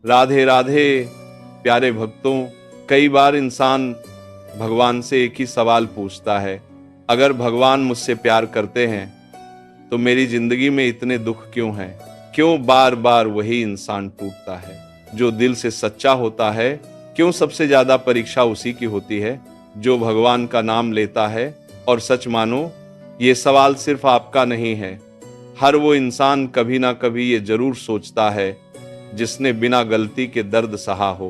राधे राधे प्यारे भक्तों। कई बार इंसान भगवान से एक ही सवाल पूछता है, अगर भगवान मुझसे प्यार करते हैं तो मेरी जिंदगी में इतने दुख क्यों हैं? क्यों बार बार वही इंसान टूटता है? जो दिल से सच्चा होता है, क्यों सबसे ज्यादा परीक्षा उसी की होती है जो भगवान का नाम लेता है? और सच मानो, ये सवाल सिर्फ आपका नहीं है। हर वो इंसान कभी ना कभी ये जरूर सोचता है जिसने बिना गलती के दर्द सहा हो।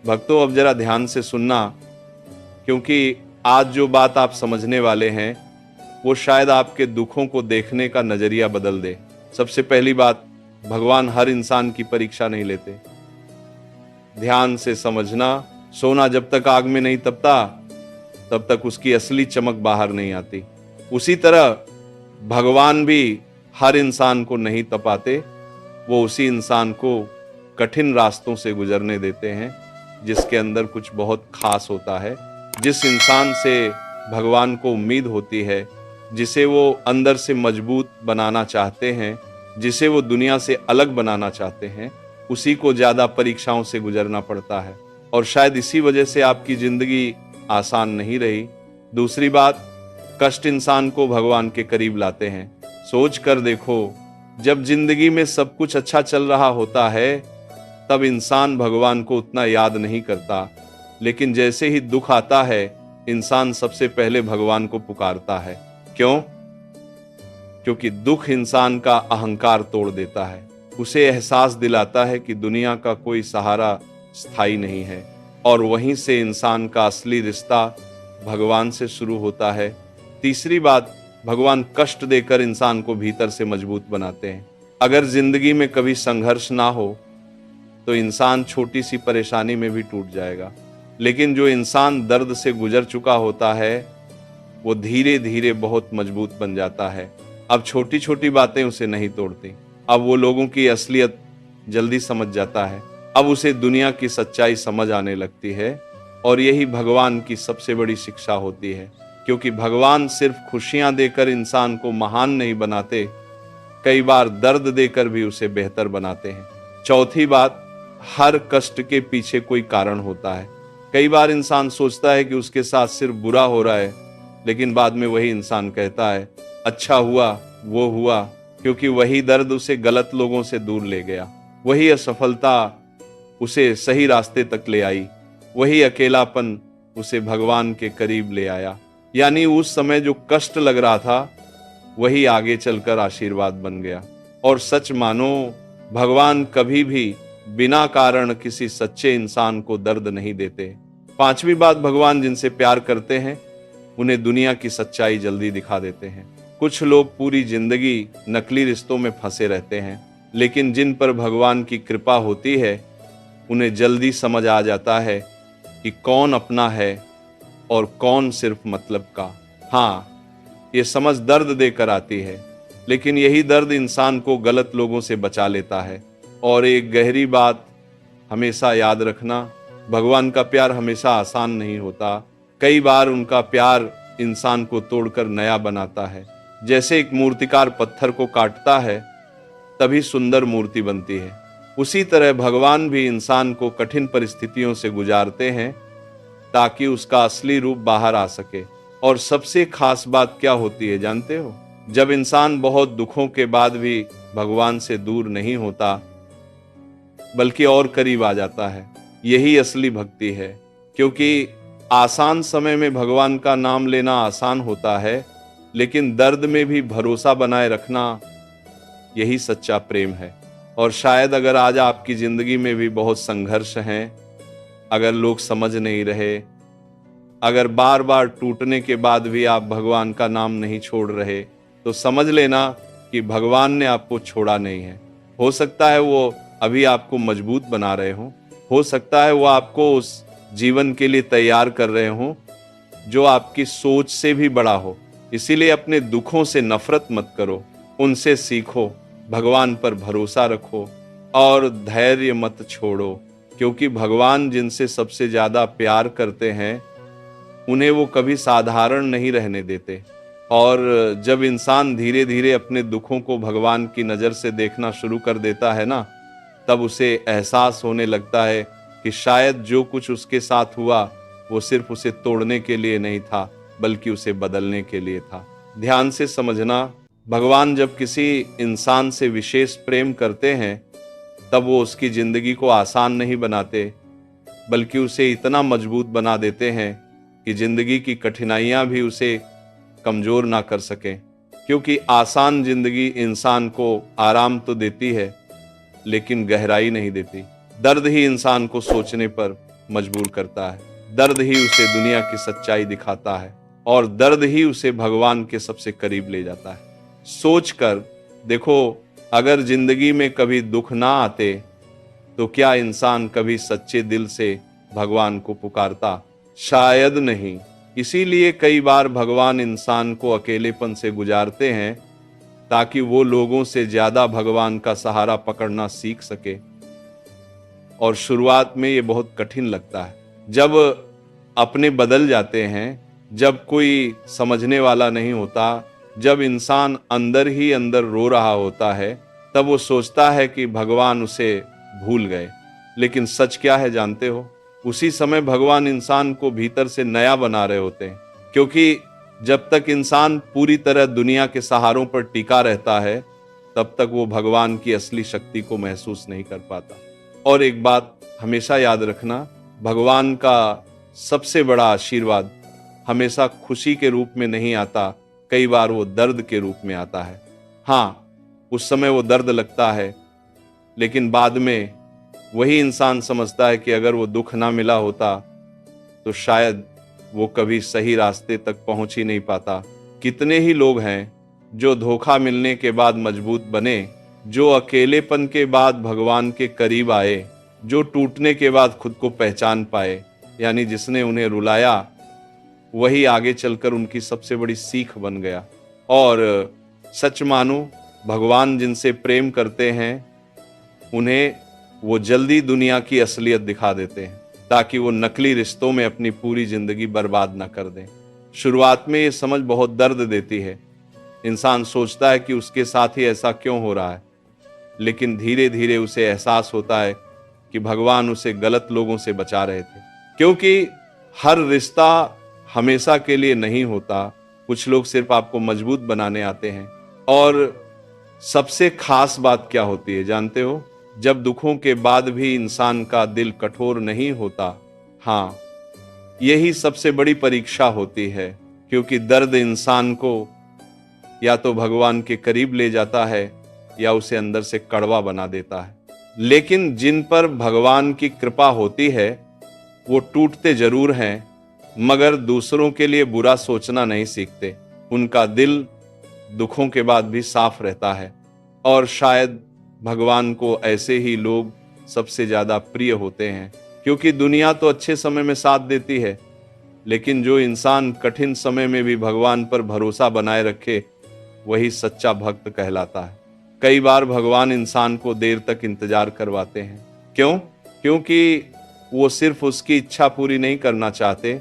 भक्तों, अब जरा ध्यान से सुनना, क्योंकि आज जो बात आप समझने वाले हैं वो शायद आपके दुखों को देखने का नजरिया बदल दे। सबसे पहली बात, भगवान हर इंसान की परीक्षा नहीं लेते। ध्यान से समझना, सोना जब तक आग में नहीं तपता तब तक उसकी असली चमक बाहर नहीं आती। उसी तरह भगवान भी हर इंसान को नहीं तपाते, वो उसी इंसान को कठिन रास्तों से गुजरने देते हैं जिसके अंदर कुछ बहुत खास होता है। जिस इंसान से भगवान को उम्मीद होती है, जिसे वो अंदर से मजबूत बनाना चाहते हैं, जिसे वो दुनिया से अलग बनाना चाहते हैं, उसी को ज्यादा परीक्षाओं से गुजरना पड़ता है। और शायद इसी वजह से आपकी जिंदगी आसान नहीं रही। दूसरी बात, कष्ट इंसान को भगवान के करीब लाते हैं। सोच कर देखो, जब जिंदगी में सब कुछ अच्छा चल रहा होता है तब इंसान भगवान को उतना याद नहीं करता, लेकिन जैसे ही दुख आता है इंसान सबसे पहले भगवान को पुकारता है। क्यों? क्योंकि दुख इंसान का अहंकार तोड़ देता है, उसे एहसास दिलाता है कि दुनिया का कोई सहारा स्थायी नहीं है। और वहीं से इंसान का असली रिश्ता भगवान से शुरू होता है। तीसरी बात, भगवान कष्ट देकर इंसान को भीतर से मजबूत बनाते हैं। अगर जिंदगी में कभी संघर्ष ना हो तो इंसान छोटी सी परेशानी में भी टूट जाएगा, लेकिन जो इंसान दर्द से गुजर चुका होता है वो धीरे धीरे बहुत मजबूत बन जाता है। अब छोटी छोटी बातें उसे नहीं तोड़ती, अब वो लोगों की असलियत जल्दी समझ जाता है, अब उसे दुनिया की सच्चाई समझ आने लगती है। और यही भगवान की सबसे बड़ी शिक्षा होती है, क्योंकि भगवान सिर्फ खुशियां देकर इंसान को महान नहीं बनाते, कई बार दर्द देकर भी उसे बेहतर बनाते हैं। चौथी बात, हर कष्ट के पीछे कोई कारण होता है। कई बार इंसान सोचता है कि उसके साथ सिर्फ बुरा हो रहा है, लेकिन बाद में वही इंसान कहता है, अच्छा हुआ वो हुआ, क्योंकि वही दर्द उसे गलत लोगों से दूर ले गया, वही असफलता उसे सही रास्ते तक ले आई, वही अकेलापन उसे भगवान के करीब ले आया। यानी उस समय जो कष्ट लग रहा था वही आगे चलकर आशीर्वाद बन गया। और सच मानो, भगवान कभी भी बिना कारण किसी सच्चे इंसान को दर्द नहीं देते। पांचवी बात, भगवान जिनसे प्यार करते हैं उन्हें दुनिया की सच्चाई जल्दी दिखा देते हैं। कुछ लोग पूरी जिंदगी नकली रिश्तों में फंसे रहते हैं, लेकिन जिन पर भगवान की कृपा होती है उन्हें जल्दी समझ आ जाता है कि कौन अपना है और कौन सिर्फ मतलब का। हाँ, ये समझ दर्द देकर आती है, लेकिन यही दर्द इंसान को गलत लोगों से बचा लेता है। और एक गहरी बात हमेशा याद रखना, भगवान का प्यार हमेशा आसान नहीं होता। कई बार उनका प्यार इंसान को तोड़कर नया बनाता है। जैसे एक मूर्तिकार पत्थर को काटता है तभी सुंदर मूर्ति बनती है, उसी तरह भगवान भी इंसान को कठिन परिस्थितियों से गुजारते हैं ताकि उसका असली रूप बाहर आ सके। और सबसे खास बात क्या होती है जानते हो? जब इंसान बहुत दुखों के बाद भी भगवान से दूर नहीं होता बल्कि और करीब आ जाता है, यही असली भक्ति है। क्योंकि आसान समय में भगवान का नाम लेना आसान होता है, लेकिन दर्द में भी भरोसा बनाए रखना यही सच्चा प्रेम है। और शायद अगर आज आपकी जिंदगी में भी बहुत संघर्ष हैं, अगर लोग समझ नहीं रहे, अगर बार बार टूटने के बाद भी आप भगवान का नाम नहीं छोड़ रहे, तो समझ लेना कि भगवान ने आपको छोड़ा नहीं है। हो सकता है वो अभी आपको मजबूत बना रहे हो सकता है वो आपको उस जीवन के लिए तैयार कर रहे हो जो आपकी सोच से भी बड़ा हो। इसीलिए अपने दुखों से नफरत मत करो, उनसे सीखो, भगवान पर भरोसा रखो और धैर्य मत छोड़ो। क्योंकि भगवान जिनसे सबसे ज्यादा प्यार करते हैं उन्हें वो कभी साधारण नहीं रहने देते। और जब इंसान धीरे धीरे अपने दुखों को भगवान की नजर से देखना शुरू कर देता है ना, तब उसे एहसास होने लगता है कि शायद जो कुछ उसके साथ हुआ वो सिर्फ उसे तोड़ने के लिए नहीं था, बल्कि उसे बदलने के लिए था। ध्यान से समझना, भगवान जब किसी इंसान से विशेष प्रेम करते हैं तब वो उसकी जिंदगी को आसान नहीं बनाते, बल्कि उसे इतना मजबूत बना देते हैं कि जिंदगी की कठिनाइयां भी उसे कमजोर ना कर सकें। क्योंकि आसान जिंदगी इंसान को आराम तो देती है, लेकिन गहराई नहीं देती। दर्द ही इंसान को सोचने पर मजबूर करता है, दर्द ही उसे दुनिया की सच्चाई दिखाता है, और दर्द ही उसे भगवान के सबसे करीब ले जाता है। सोच कर देखो, अगर जिंदगी में कभी दुख ना आते तो क्या इंसान कभी सच्चे दिल से भगवान को पुकारता? शायद नहीं। इसीलिए कई बार भगवान इंसान को अकेलेपन से गुजारते हैं, ताकि वो लोगों से ज्यादा भगवान का सहारा पकड़ना सीख सके। और शुरुआत में ये बहुत कठिन लगता है, जब अपने बदल जाते हैं, जब कोई समझने वाला नहीं होता, जब इंसान अंदर ही अंदर रो रहा होता है, तब वो सोचता है कि भगवान उसे भूल गए। लेकिन सच क्या है जानते हो? उसी समय भगवान इंसान को भीतर से नया बना रहे होते हैं। क्योंकि जब तक इंसान पूरी तरह दुनिया के सहारों पर टिका रहता है, तब तक वो भगवान की असली शक्ति को महसूस नहीं कर पाता। और एक बात हमेशा याद रखना, भगवान का सबसे बड़ा आशीर्वाद हमेशा खुशी के रूप में नहीं आता, कई बार वो दर्द के रूप में आता है। हाँ, उस समय वो दर्द लगता है, लेकिन बाद में वही इंसान समझता है कि अगर वो दुख ना मिला होता तो शायद वो कभी सही रास्ते तक पहुंच ही नहीं पाता। कितने ही लोग हैं जो धोखा मिलने के बाद मजबूत बने, जो अकेलेपन के बाद भगवान के करीब आए, जो टूटने के बाद खुद को पहचान पाए। यानी जिसने उन्हें रुलाया वही आगे चलकर उनकी सबसे बड़ी सीख बन गया। और सच मानो, भगवान जिनसे प्रेम करते हैं उन्हें वो जल्दी दुनिया की असलियत दिखा देते हैं, ताकि वो नकली रिश्तों में अपनी पूरी जिंदगी बर्बाद ना कर दें। शुरुआत में ये समझ बहुत दर्द देती है। इंसान सोचता है कि उसके साथ ही ऐसा क्यों हो रहा है, लेकिन धीरे धीरे उसे एहसास होता है कि भगवान उसे गलत लोगों से बचा रहे थे। क्योंकि हर रिश्ता हमेशा के लिए नहीं होता, कुछ लोग सिर्फ आपको मजबूत बनाने आते हैं। और सबसे खास बात क्या होती है जानते हो? जब दुखों के बाद भी इंसान का दिल कठोर नहीं होता। हाँ, यही सबसे बड़ी परीक्षा होती है, क्योंकि दर्द इंसान को या तो भगवान के करीब ले जाता है या उसे अंदर से कड़वा बना देता है। लेकिन जिन पर भगवान की कृपा होती है वो टूटते जरूर हैं, मगर दूसरों के लिए बुरा सोचना नहीं सीखते। उनका दिल दुखों के बाद भी साफ रहता है। और शायद भगवान को ऐसे ही लोग सबसे ज्यादा प्रिय होते हैं, क्योंकि दुनिया तो अच्छे समय में साथ देती है, लेकिन जो इंसान कठिन समय में भी भगवान पर भरोसा बनाए रखे वही सच्चा भक्त कहलाता है। कई बार भगवान इंसान को देर तक इंतजार करवाते हैं। क्यों? क्योंकि वो सिर्फ उसकी इच्छा पूरी नहीं करना चाहते,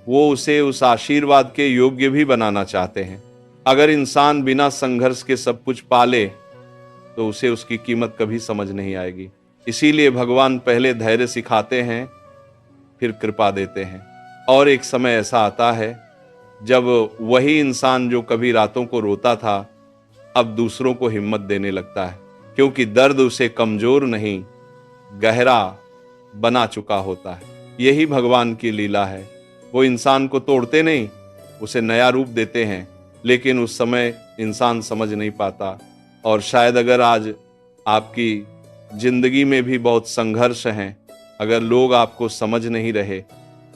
वो उसे उस आशीर्वाद के योग्य भी बनाना चाहते हैं। अगर इंसान बिना संघर्ष के सब कुछ पाले तो उसे उसकी कीमत कभी समझ नहीं आएगी। इसीलिए भगवान पहले धैर्य सिखाते हैं, फिर कृपा देते हैं। और एक समय ऐसा आता है जब वही इंसान जो कभी रातों को रोता था अब दूसरों को हिम्मत देने लगता है, क्योंकि दर्द उसे कमजोर नहीं गहरा बना चुका होता है। यही भगवान की लीला है। वो इंसान को तोड़ते नहीं, उसे नया रूप देते हैं, लेकिन उस समय इंसान समझ नहीं पाता। और शायद अगर आज आपकी जिंदगी में भी बहुत संघर्ष हैं, अगर लोग आपको समझ नहीं रहे,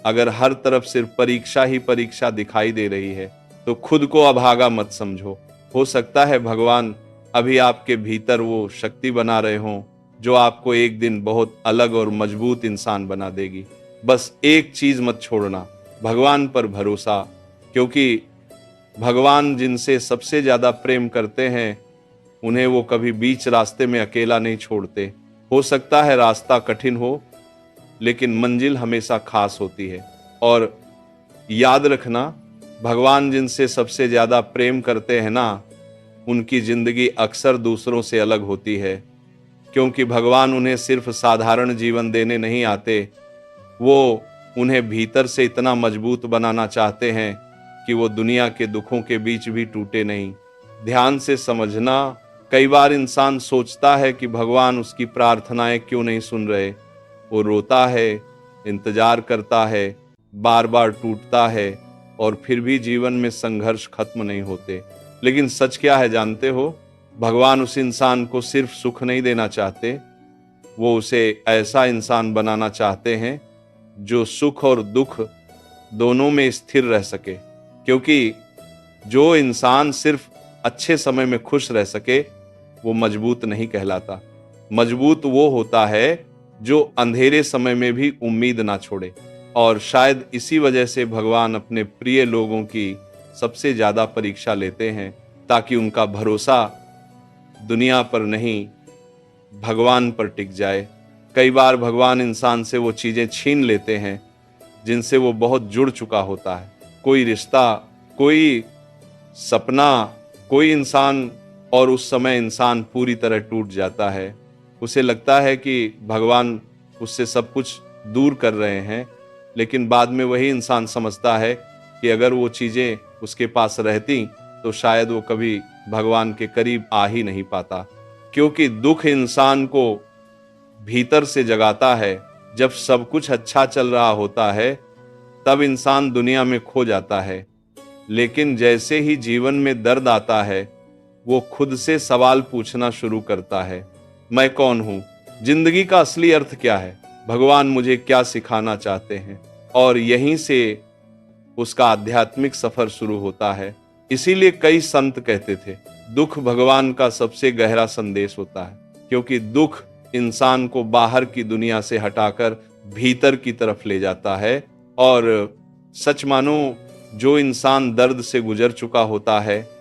अगर हर तरफ सिर्फ परीक्षा ही परीक्षा दिखाई दे रही है, तो खुद को अभागा मत समझो। हो सकता है भगवान अभी आपके भीतर वो शक्ति बना रहे हों जो आपको एक दिन बहुत अलग और मजबूत इंसान बना देगी। बस एक चीज मत छोड़ना, भगवान पर भरोसा, क्योंकि भगवान जिनसे सबसे ज्यादा प्रेम करते हैं उन्हें वो कभी बीच रास्ते में अकेला नहीं छोड़ते। हो सकता है रास्ता कठिन हो, लेकिन मंजिल हमेशा खास होती है। और याद रखना, भगवान जिनसे सबसे ज्यादा प्रेम करते हैं ना, उनकी जिंदगी अक्सर दूसरों से अलग होती है, क्योंकि भगवान उन्हें सिर्फ साधारण जीवन देने नहीं आते, वो उन्हें भीतर से इतना मजबूत बनाना चाहते हैं कि वो दुनिया के दुखों के बीच भी टूटे नहीं। ध्यान से समझना, कई बार इंसान सोचता है कि भगवान उसकी प्रार्थनाएं क्यों नहीं सुन रहे। वो रोता है, इंतजार करता है, बार बार टूटता है और फिर भी जीवन में संघर्ष खत्म नहीं होते। लेकिन सच क्या है जानते हो? भगवान उस इंसान को सिर्फ सुख नहीं देना चाहते, वो उसे ऐसा इंसान बनाना चाहते हैं जो सुख और दुख दोनों में स्थिर रह सके। क्योंकि जो इंसान सिर्फ अच्छे समय में खुश रह सके वो मजबूत नहीं कहलाता। मजबूत वो होता है जो अंधेरे समय में भी उम्मीद ना छोड़े। और शायद इसी वजह से भगवान अपने प्रिय लोगों की सबसे ज्यादा परीक्षा लेते हैं, ताकि उनका भरोसा दुनिया पर नहीं भगवान पर टिक जाए। कई बार भगवान इंसान से वो चीजें छीन लेते हैं जिनसे वो बहुत जुड़ चुका होता है। कोई रिश्ता, कोई सपना, कोई इंसान, और उस समय इंसान पूरी तरह टूट जाता है। उसे लगता है कि भगवान उससे सब कुछ दूर कर रहे हैं, लेकिन बाद में वही इंसान समझता है कि अगर वो चीजें उसके पास रहती तो शायद वो कभी भगवान के करीब आ ही नहीं पाता। क्योंकि दुख इंसान को भीतर से जगाता है। जब सब कुछ अच्छा चल रहा होता है तब इंसान दुनिया में खो जाता है, लेकिन जैसे ही जीवन में दर्द आता है वो खुद से सवाल पूछना शुरू करता है, मैं कौन हूं? जिंदगी का असली अर्थ क्या है? भगवान मुझे क्या सिखाना चाहते हैं? और यहीं से उसका आध्यात्मिक सफर शुरू होता है। इसीलिए कई संत कहते थे, दुख भगवान का सबसे गहरा संदेश होता है, क्योंकि दुख इंसान को बाहर की दुनिया से हटाकर भीतर की तरफ ले जाता है। और सच मानो, जो इंसान दर्द से गुजर चुका होता है